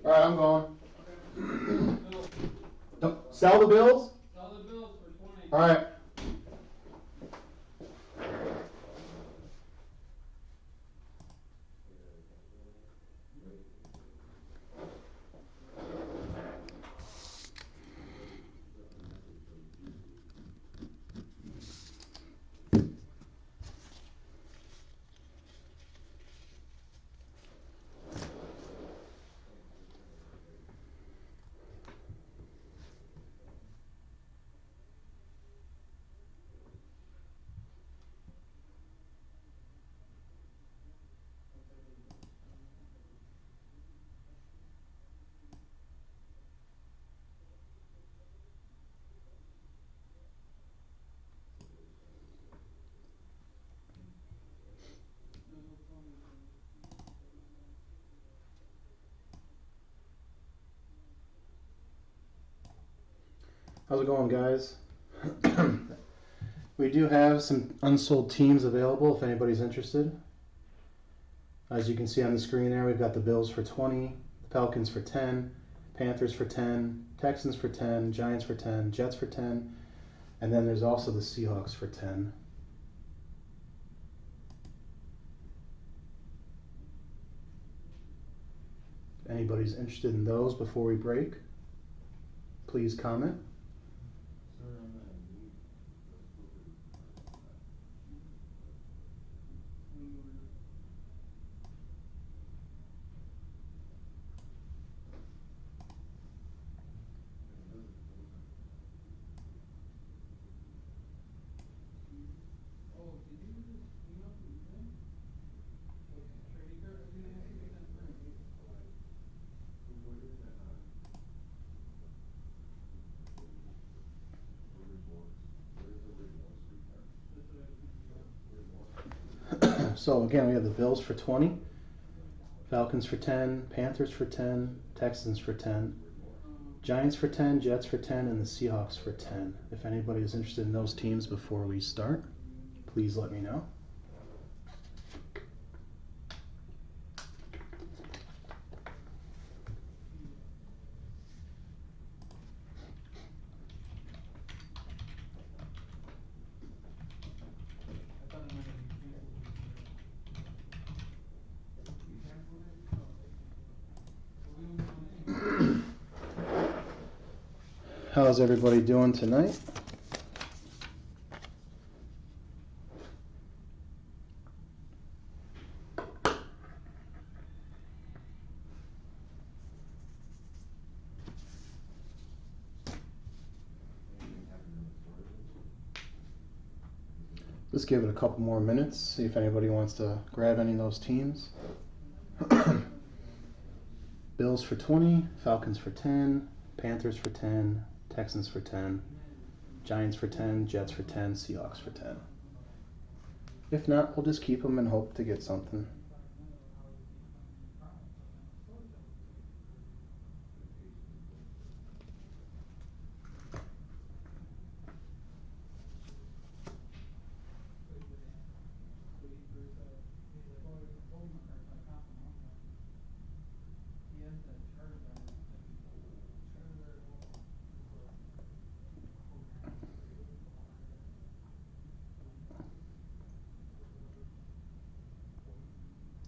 All right, I'm going. Sell the bills? Sell the bills for 20. All right. How's it going, guys? We do have some unsold teams available if anybody's interested. As you can see on the screen there, we've got the Bills for 20, the Falcons for 10, Panthers for 10, Texans for 10, Giants for 10, Jets for 10, and then there's also the Seahawks for 10. If anybody's interested in those before we break, please comment. So again, we have the Bills for 20, Falcons for 10, Panthers for 10, Texans for 10, Giants for 10, Jets for 10, and the Seahawks for 10. If anybody is interested in those teams before we start, please let me know. How's everybody doing tonight? Just give it a couple more minutes, see if anybody wants to grab any of those teams. Bills for 20, Falcons for 10, Panthers for 10, Texans for 10, Giants for 10, Jets for 10, Seahawks for 10. If not, we'll just keep them and hope to get something.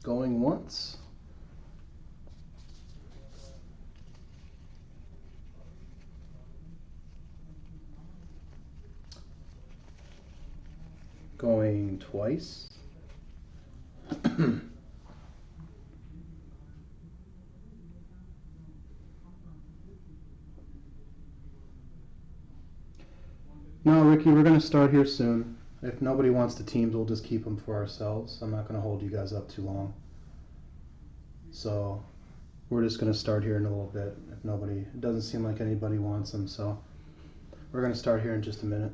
Going once. Going twice. No, Ricky, we're going to start here soon. If nobody wants the teams, we'll just keep them for ourselves. I'm not going to hold you guys up too long. So we're just going to start here in a little bit. If nobody, it doesn't seem like anybody wants them, so we're going to start here in just a minute.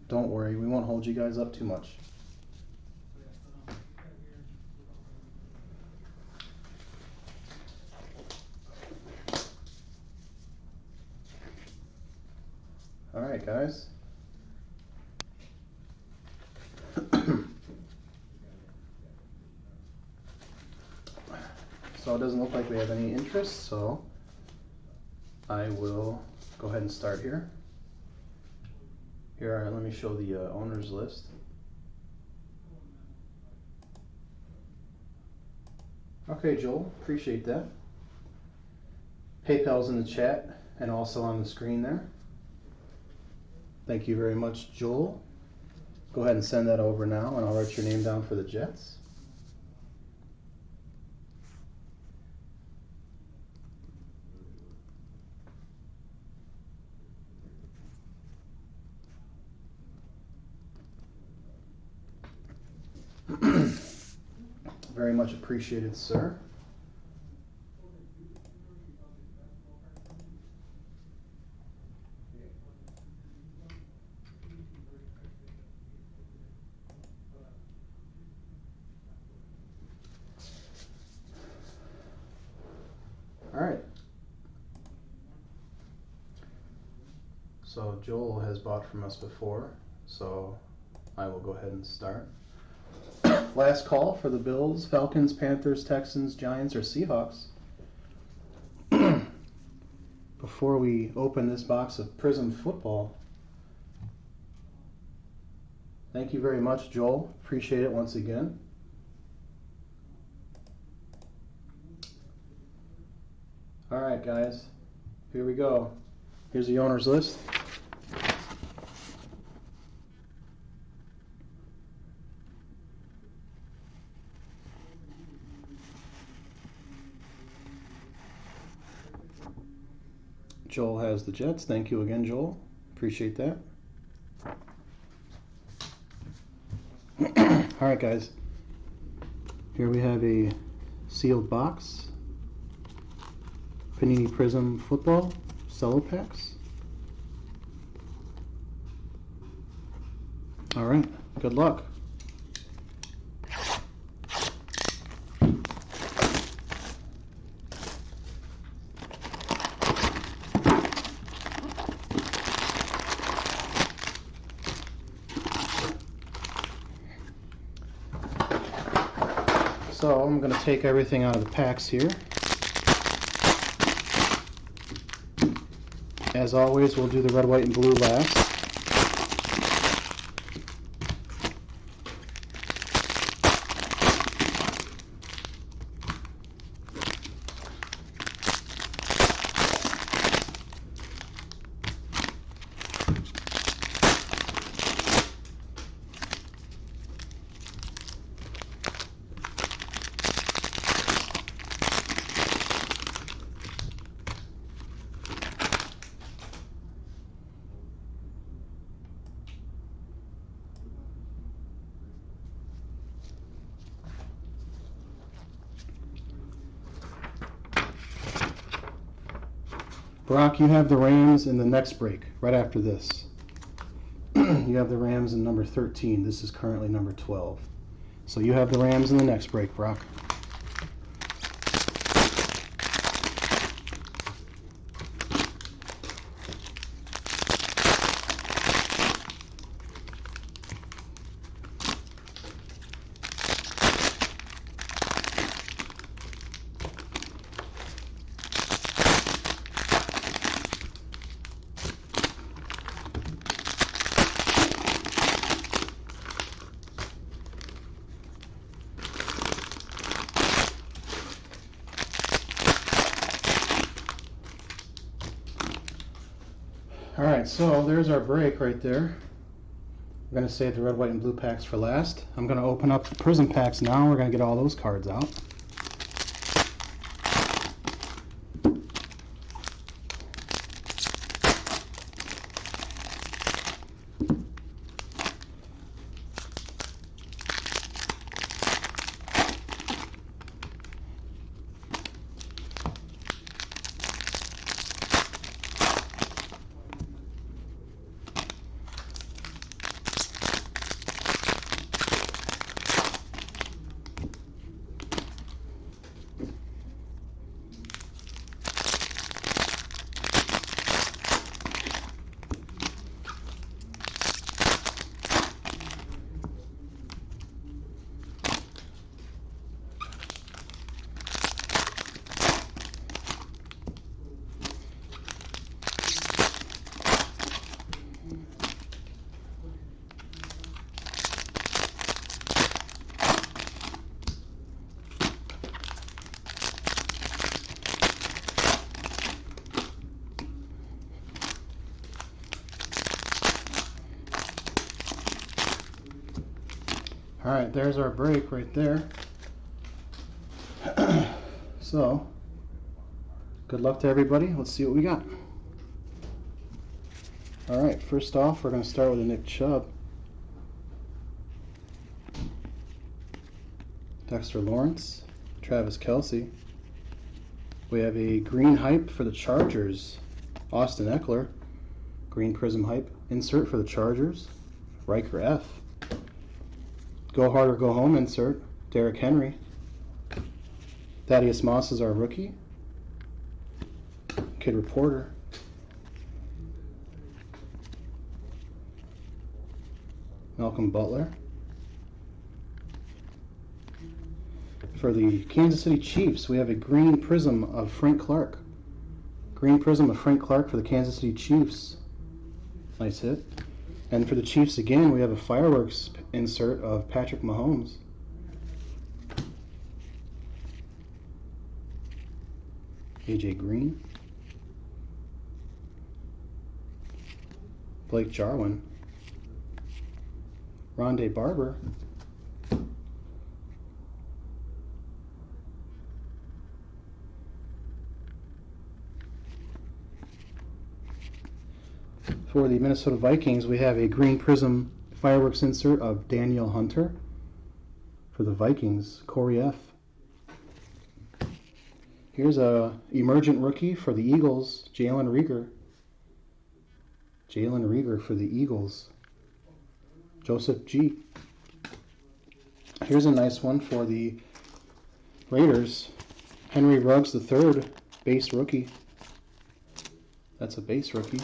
Don't worry, we won't hold you guys up too much. All right, guys. So it doesn't look like we have any interest, so I will go ahead and start here. Here, let me show the owner's list. Okay, Joel, appreciate that. PayPal's in the chat and also on the screen there. Thank you very much, Joel. Go ahead and send that over now, and I'll write your name down for the Jets. Very much appreciated, sir. All right. So Joel has bought from us before, so I will go ahead and start. Last call for the Bills, Falcons, Panthers, Texans, Giants, or Seahawks. Before we open this box of Prizm football, thank you very much, Joel. Appreciate it once again. All right, guys, here we go. Here's the owner's list. Joel has the Jets. Thank you again, Joel. Appreciate that. All right, guys. Here we have a sealed box. Panini Prizm football, cello packs. All right, good luck. So I'm going to take everything out of the packs here. As always, we'll do the red, white, and blue last. Brock, you have the Rams in the next break, right after this. You have the Rams in number 13. This is currently number 12. So you have the Rams in the next break, Brock. Alright, so there's our break right there. We're going to save the red, white, and blue packs for last. I'm going to open up the Prizm packs now. We're going to get all those cards out. Alright, there's our break right there. So, good luck to everybody. Let's see what we got. Alright, first off, we're going to start with a Nick Chubb. Dexter Lawrence. Travis Kelce. We have a green hype for the Chargers. Austin Eckler. Green Prism hype insert for the Chargers. Riker F. Go hard or go home insert. Derrick Henry. Thaddeus Moss is our rookie. Kid Reporter. Malcolm Butler. For the Kansas City Chiefs, we have a green prism of Frank Clark. Green prism of Frank Clark for the Kansas City Chiefs. Nice hit. And for the Chiefs again, we have a fireworks insert of Patrick Mahomes. AJ Green. Blake Jarwin. Rondé Barber. For the Minnesota Vikings, we have a green prism fireworks insert of Daniel Hunter. For the Vikings, Corey F. Here's a emergent rookie for the Eagles, Jalen Reagor. Jalen Reagor for the Eagles. Joseph G. Here's a nice one for the Raiders, Henry Ruggs III, base rookie. That's a base rookie.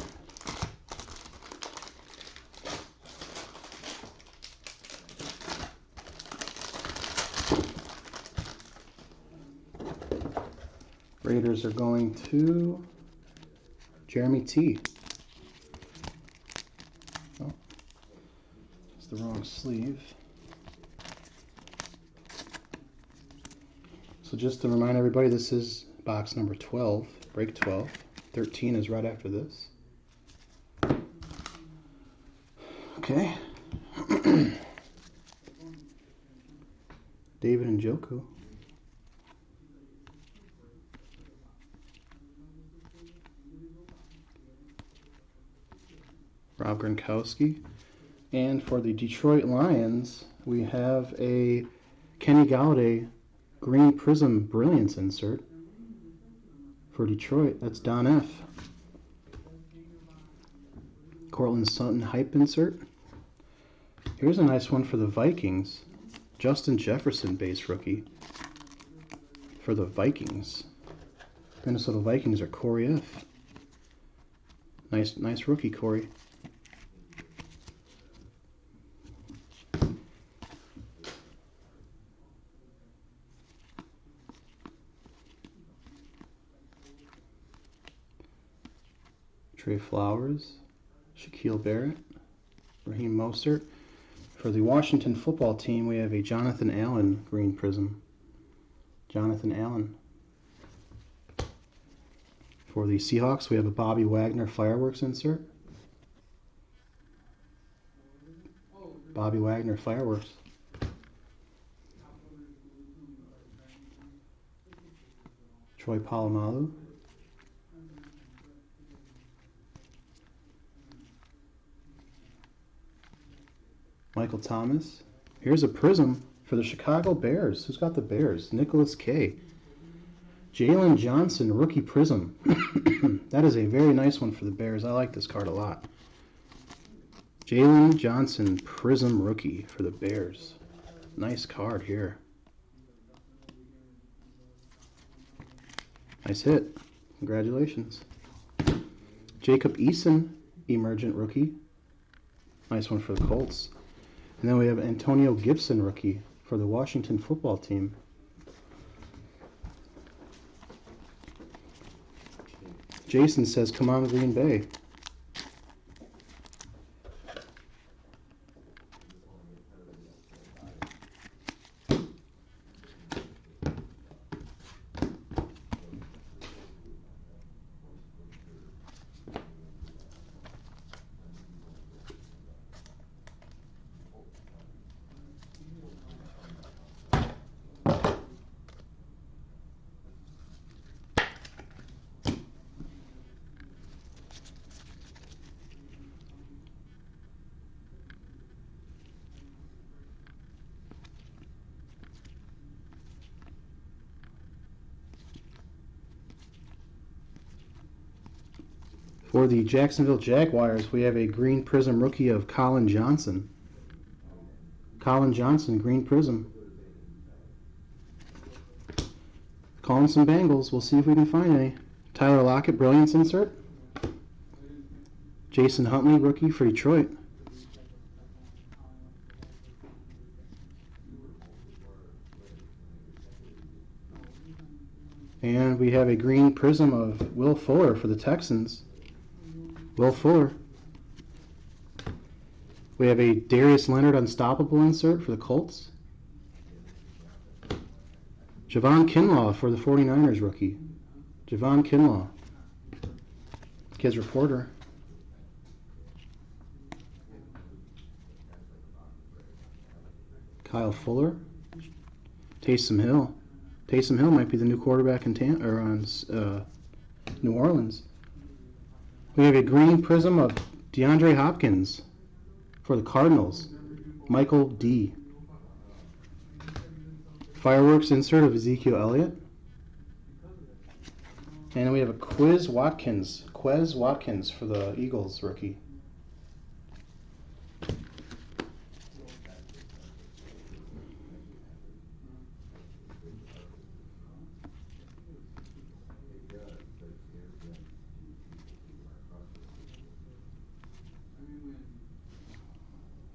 Raiders are going to Jeremy T. Oh, it's the wrong sleeve. So just to remind everybody, this is box number 12, break 12. 13 is right after this. Okay. David Njoku. Rob Gronkowski. And for the Detroit Lions, we have a Kenny Galladay green prism brilliance insert. For Detroit, that's Don F. Cortland Sutton hype insert. Here's a nice one for the Vikings. Justin Jefferson base rookie. For the Vikings. Minnesota Vikings are Corey F. Nice rookie, Corey. Trey Flowers, Shaquille Barrett, Raheem Mostert. For the Washington football team, we have a Jonathan Allen green prism. Jonathan Allen. For the Seahawks, we have a Bobby Wagner fireworks insert. Bobby Wagner fireworks. Troy Polamalu. Michael Thomas. Here's a prism for the Chicago Bears. Who's got the Bears? Nicholas K. Jalen Johnson, rookie prism. That is a very nice one for the Bears. I like this card a lot. Jalen Johnson, prism rookie for the Bears. Nice card here. Nice hit. Congratulations. Jacob Eason, emergent rookie. Nice one for the Colts. And then we have Antonio Gibson, rookie, for the Washington football team. Jason says, come on, Green Bay. For the Jacksonville Jaguars, we have a green prism rookie of Colin Johnson. Colin Johnson, green prism. Calling some Bengals. We'll see if we can find any. Tyler Lockett, brilliance insert. Jason Huntley, rookie for Detroit. And we have a green prism of Will Fuller for the Texans. Will Fuller. We have a Darius Leonard unstoppable insert for the Colts. Javon Kinlaw for the 49ers rookie. Javon Kinlaw. Kids Reporter. Kyle Fuller. Taysom Hill. Taysom Hill might be the new quarterback in New Orleans. We have a green prism of DeAndre Hopkins for the Cardinals. Michael D. Fireworks insert of Ezekiel Elliott. And then we have a Quez Watkins for the Eagles rookie.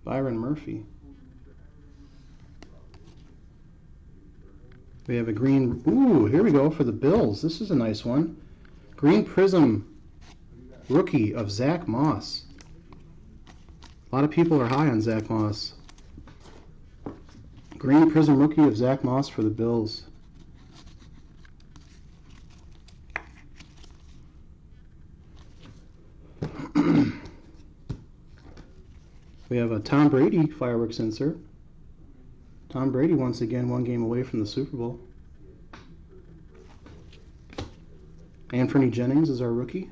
Byron Murphy. We have a green, here we go for the Bills. This is a nice one. Green prism rookie of Zach Moss. A lot of people are high on Zach Moss. Green prism rookie of Zach Moss for the Bills. We have a Tom Brady fireworks insert. Tom Brady once again 1 game away from the Super Bowl. Anthony Jennings is our rookie.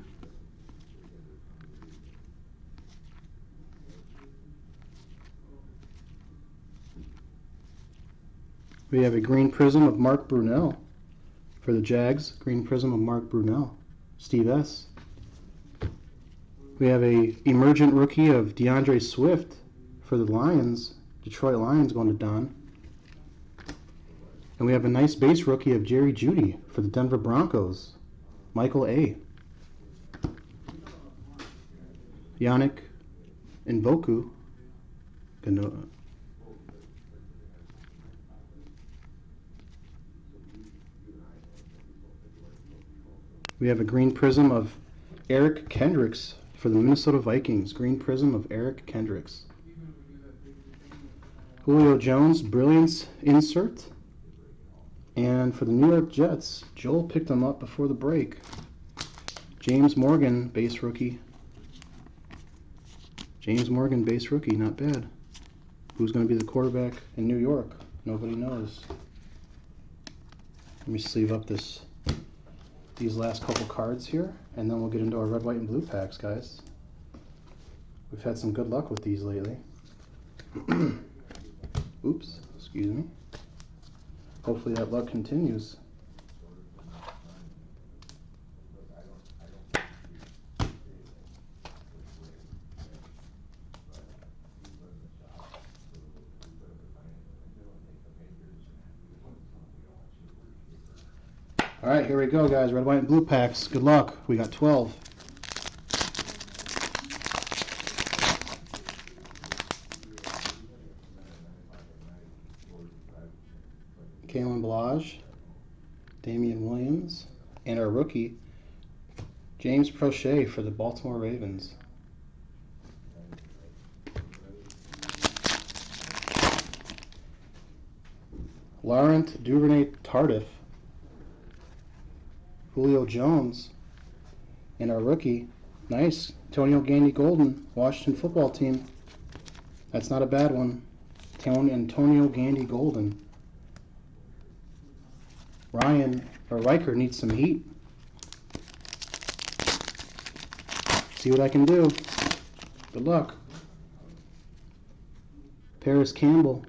We have a green prism of Mark Brunell for the Jags. Green prism of Mark Brunell. Steve S. We have a emergent rookie of DeAndre Swift for the Lions. Detroit Lions going to Don. And we have a nice base rookie of Jerry Jeudy for the Denver Broncos. Michael A. Yannick Nwoku. We have a green prism of Eric Kendricks for the Minnesota Vikings. Green prism of Eric Kendricks. Julio Jones, brilliance insert. And for the New York Jets, Joel picked them up before the break. James Morgan, base rookie. James Morgan, base rookie, not bad. Who's going to be the quarterback in New York? Nobody knows. Let me sleeve up these last couple cards here, and then we'll get into our red, white, and blue packs, guys. We've had some good luck with these lately. Oops, excuse me. Hopefully that luck continues. All right, here we go, guys. Red, white, and blue packs. Good luck. We got 12. Kalen Ballage, Damian Williams, and our rookie, James Prochet for the Baltimore Ravens. Laurent Duvernay-Tardif, Julio Jones, and our rookie, nice, Antonio Gandy Golden, Washington football team. That's not a bad one. Antonio Gandy Golden. Riker needs some heat. See what I can do. Good luck. Paris Campbell,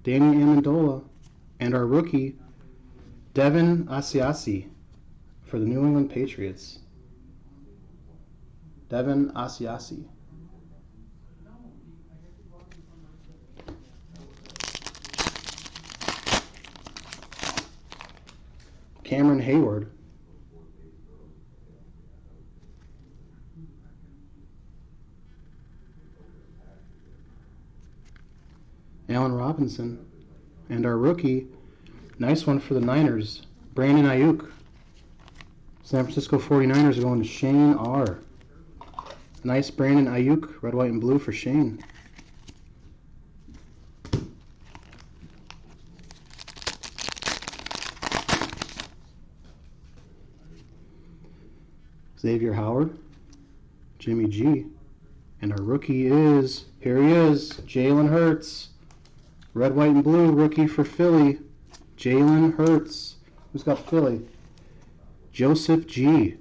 Danny Amendola, and our rookie, Devin Asiasi for the New England Patriots. Devin Asiasi. Cameron Hayward. Allen Robinson. And our rookie, nice one for the Niners, Brandon Aiyuk. San Francisco 49ers are going to Shane R. Nice Brandon Aiyuk, red, white, and blue for Shane. Xavier Howard, Jimmy G. And our rookie is, here he is, Jalen Hurts. Red, white, and blue, rookie for Philly, Jalen Hurts. Who's got Philly? Joseph G.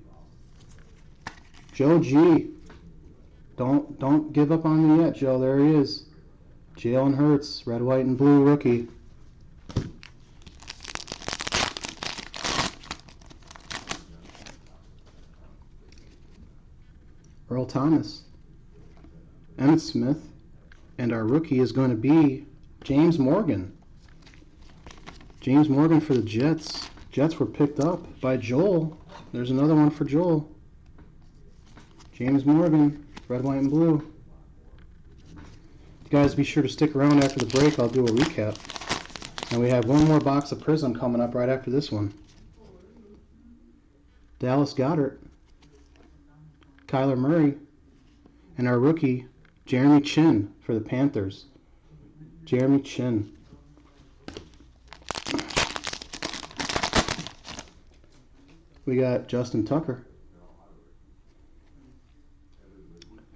Joe G. Don't give up on me yet, Joe. There he is. Jalen Hurts, red, white, and blue, rookie. Earl Thomas, Emmitt Smith, and our rookie is going to be James Morgan. James Morgan for the Jets. Jets were picked up by Joel. There's another one for Joel. James Morgan, red, white, and blue. You guys be sure to stick around after the break. I'll do a recap. And we have one more box of Prizm coming up right after this one. Dallas Goedert, Kyler Murray, and our rookie, Jeremy Chin for the Panthers. Jeremy Chin. We got Justin Tucker,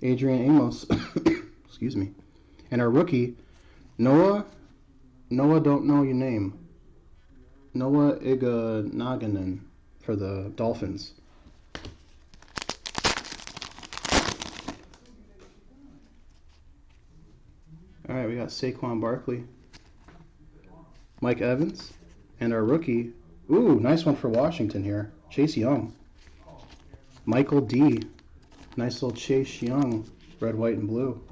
Adrian Amos, excuse me, and our rookie, Noah don't know your name, Noah Iganaganen for the Dolphins. All right, we got Saquon Barkley, Mike Evans, and our rookie, ooh, nice one for Washington here, Chase Young. Michael D. Nice little Chase Young, red, white, and blue.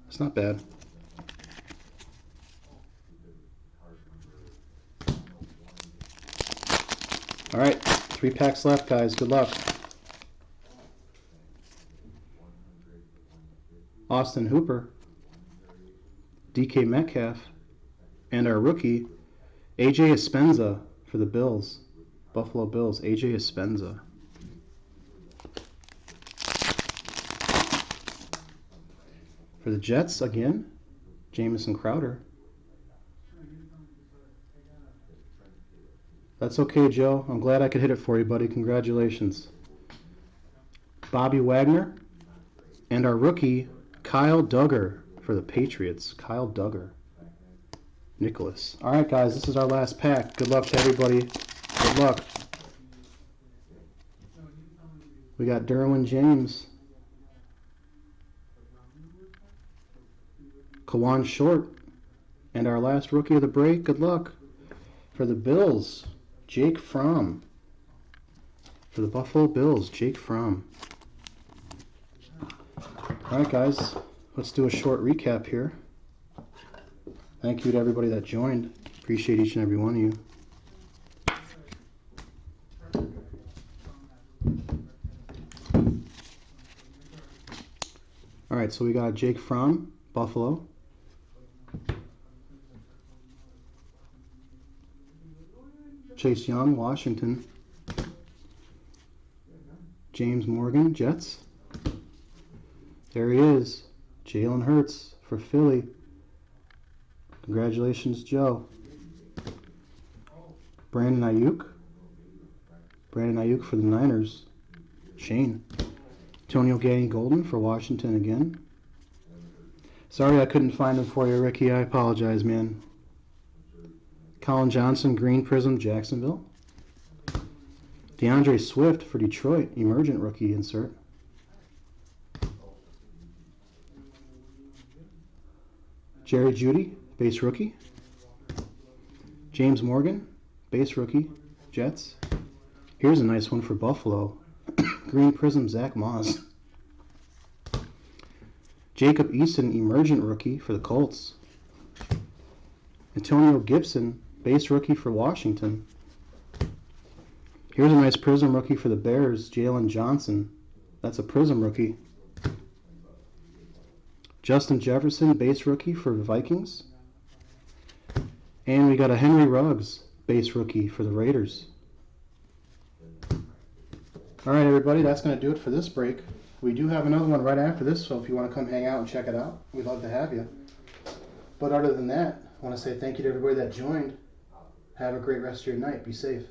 It's not bad. All right, 3 packs left, guys. Good luck. Austin Hooper, DK Metcalf, and our rookie, AJ Espenza for the Bills. Buffalo Bills, AJ Espenza. For the Jets, again, Jamison Crowder. That's okay, Joe. I'm glad I could hit it for you, buddy. Congratulations. Bobby Wagner, and our rookie, Kyle Duggar for the Patriots. Kyle Duggar. Nicholas. All right, guys, this is our last pack. Good luck to everybody. Good luck. We got Derwin James, Kawan Short, and our last rookie of the break. Good luck. For the Bills, Jake Fromm. For the Buffalo Bills, Jake Fromm. All right, guys, let's do a short recap here. Thank you to everybody that joined. Appreciate each and every one of you. All right, so we got Jake Fromm, Buffalo. Chase Young, Washington. James Morgan, Jets. There he is, Jalen Hurts for Philly. Congratulations, Joe. Brandon Aiyuk. Brandon Aiyuk for the Niners. Shane. Antonio Gandy-Golden for Washington again. Sorry I couldn't find him for you, Ricky. I apologize, man. Colin Johnson, Green Prizm, Jacksonville. DeAndre Swift for Detroit, emergent rookie insert. Jerry Jeudy, base rookie. James Morgan, base rookie, Jets. Here's a nice one for Buffalo. Green Prism, Zach Moss. Jacob Eason, Emergent Rookie for the Colts. Antonio Gibson, Base Rookie for Washington. Here's a nice Prism Rookie for the Bears, Jalen Johnson. That's a Prism Rookie. Justin Jefferson, Base Rookie for the Vikings. And we got a Henry Ruggs, Base Rookie for the Raiders. Alright everybody, that's going to do it for this break. We do have another one right after this, so if you want to come hang out and check it out, we'd love to have you. But other than that, I want to say thank you to everybody that joined. Have a great rest of your night. Be safe.